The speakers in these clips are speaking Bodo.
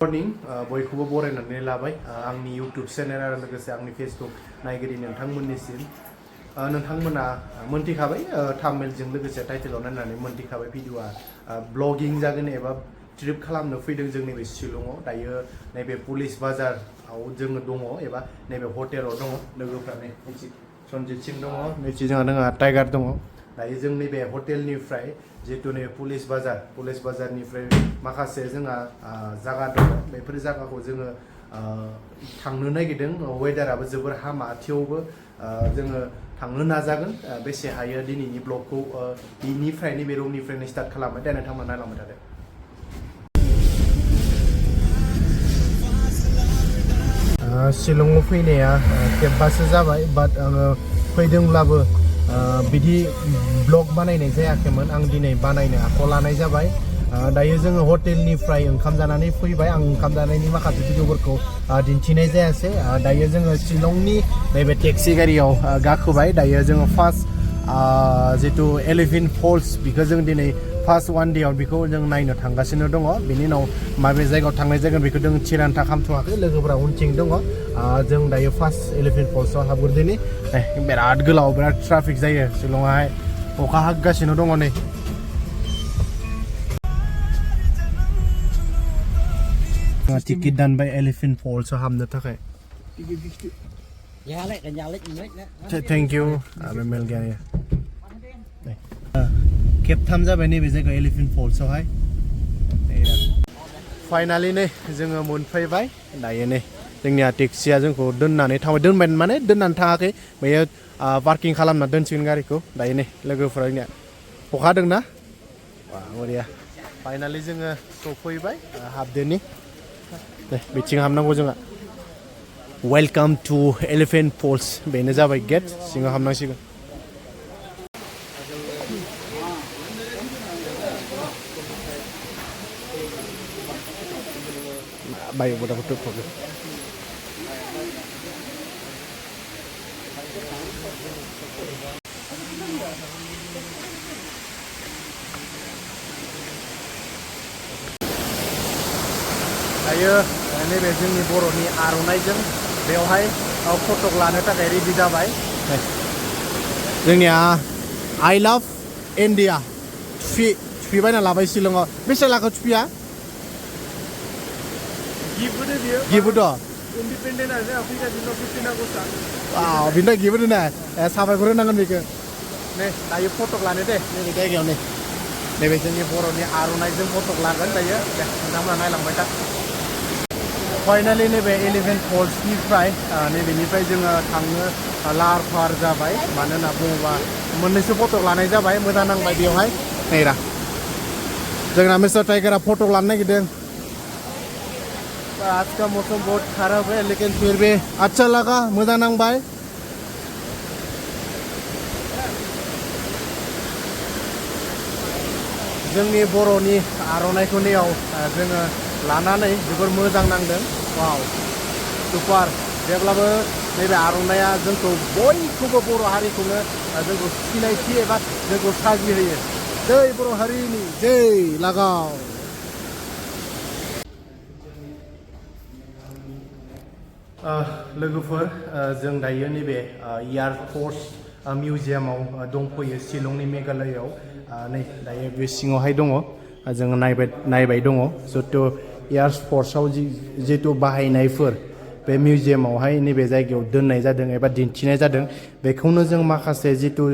मर्निं बयखौबो बरायनानै लाबाय आंनि इउटुब चेनेल आरो लोगोसे आंनि फेसबुक नायगिरि नोंथांमोननिसिम नोंथांमोना मोनथिखाबाय थाम्बनेलजों लोगोसे टाइटेलाव नायनानै मोनथिखाबाय भिडिअआ ब्लगिं जागोन एबा ट्रिप खालामनो फैदों जों नैबे शिलंआव दायो नैबे पुलिस बाजाराव जोङो दङ एबा नैबे हटेलाव दङ लोगोफ्रा नै सनजित सिं दङ नैथि जोंहा टाइगार दङ दायो जों नैबे हटेलनिफ्राय जिहेतु नैबे पुलिस बाजारनिफ्राय माखासे जोंहा जायगा दङ बेफोर जायगाखौ जोङो थांनो नागिरदों वेदाराबो जोबोर हामा थेवबो जोङो थांनो नाजागोन बेसे हायो दिनैनि ब्लगखौ बेनिफ्राय नैबे रुमनिफ्रायनो स्टार्ट खालामबाय दा नोंथांमोना नायलांबाय थादो शिलंआव फैनाया खेबबासो जाबाय बाट आङो फैदोंब्लाबो बिदि ब्लग बानायनाय जायाखैमोन आं दिनै बानायनो आखायाव लानाय जाबाय दायो जोङो हटेलनिफ्राय ओंखाम जानानै फैबाय आं ओंखाम जानायनि माखासे भिडिअफोरखौ दिन्थिनाय जायासै दायो जोङो शिलंनि नैबे टेक्सि गारियाव गाखोबाय दायो जोङो फार्स्ट जितु एलिफेन्ट फल्स बेखौ जों दिनै फार्स्ट वान डेआव बेखौ जों नायनो थांगासिनो दङ बेनि उनाव माबे जायगायाव थांनाय जागोन बेखौ जों थिरांथा खालामथ'वाखै लोगोफोरा उनथिं दङ जों दायो फार्स्ट एलिफेन्ट फल्सआव हाबग्रोदोनि बिराद गोलाव बिराद ट्राफिक जायो शिलंआवहाय अखा हागासिनो दङ नै टिकेट दानबाय एलिफेन्ट फल्सआव हाबनो थाखाय थेंक इउ आरो मेल गैया खेबथाम जाबाय नैबे जायगायाव एलिफेन्ट फल्सआवहाय फाइनालि नै जोङो मोनफैबाय दायो नै जोंनिया टेक्सिया जोंखौ दोननानै थांबाय दोनबाय माने दोननानै थाङाखै बेयो पार्किं खालामना दोनसिगोन गारिखौ दायो नै लोगोफोरा जोंनिया अखा हादोंना बरिया फाइनालि जोङो सफैबाय हाबदोनि दे बिथिं हाबनांगौ जोंहा वेलकाम टु एलिफेन्ट फल्स बेनो जाबाय गेट सिङाव हाबनांसिगोन बाय बदाखौ थोबथ'गोन दायो नैबे जोंनि बर'नि आर'नाइजों बेवहाय फटक लानो थाखाय रेडि जाबाय जोंनिया आइ लाभ इन्डिया थुफि बायना लाबाय शिलंआव बेसे लाखो थुफिया गिफ्ट इन्डिपेन्डेन्ट आरो फैगासिनो 15 आगस्टआ बिनिफ्राय गिफ्ट होना साबायखर होनांगोन बेखौ नै दायो फटक लानो दे नैबे जायगायाव नै नैबे जोंनि बर'नि आर'नाइजों फटक लागोन दायो दे नोंथांमोना नायलांबाय था फाइनालि नैबे एलिफेन्ट फल्सनिफ्राय नैबेनिफ्राय जोङो थांनो लाहार फाहार जाबाय मानो होनना बुङोबा मोननैसो फटक लानाय जाबाय मोजां नांबाय बेवहाय नैरा जोंना मिस्टार टाइगारा फटक लानो नागिरदों आज का मौसम बहुत खराब है लेकिन फिर भी अच्छा लगा मोजां नांबाय जोंनि बर'नि आर'नाइखौ नैयाव जोङो लानानै जोबोर मोजां नांदों वाव सुपार जेब्लाबो नैबे आर'नाइया जोंखौ बयखौबो बर' हारिखौनो जोंखौ सिनायथि एबा जोंखौ साजि होयो जै बर' हारिनि जै लागाव लोगोफोर जों दायो नैबे एयार फर्स मिउजियामाव दंफैयो शिलंनि मेघालयआव नै दायो बे सिङावहाय दङ जोङो नायबाय दङ जितु एयार फर्सआव जितु बाहायनायफोर बे मिउजियामावहाय नैबे जायगायाव दोननाय जादों एबा दिन्थिनाय जादों बेखौनो जों माखासे जितु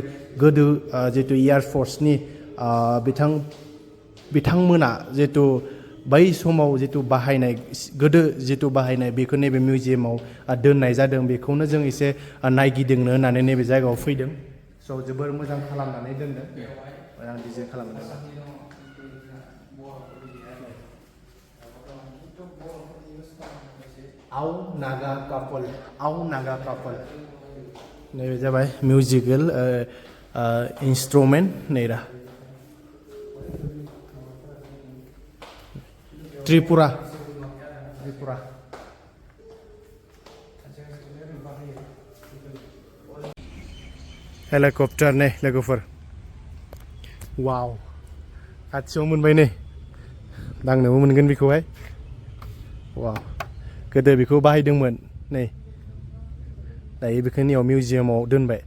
गोदो जितु एयार फर्सनि बिथांमोना जितु बै समाव जितु बाहायनाय गोदो जितु बाहायनाय बेखौ नैबे मिउजियामाव दोननाय जादों बेखौनो जों एसे नायगिदिंनो होननानै नैबे जायगायाव फैदों स' जोबोर मोजां खालामनानै दोनदों मोजां डिजाइन खालामनानै आव नागा कापल नैबे जाबाय मिउजिकेल इन्सट्रुमेन्ट नैरा त्रिपुरा हेलिकप्टार नै लोगोफोर वाव खाथियाव मोनबाय नै दांनोबो मोनगोन बेखौहाय वाव गोदो बेखौ बाहायदोंमोन नै दायो बेखौ नैयाव मिउजियामाव दोनबाय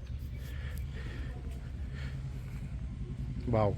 वाव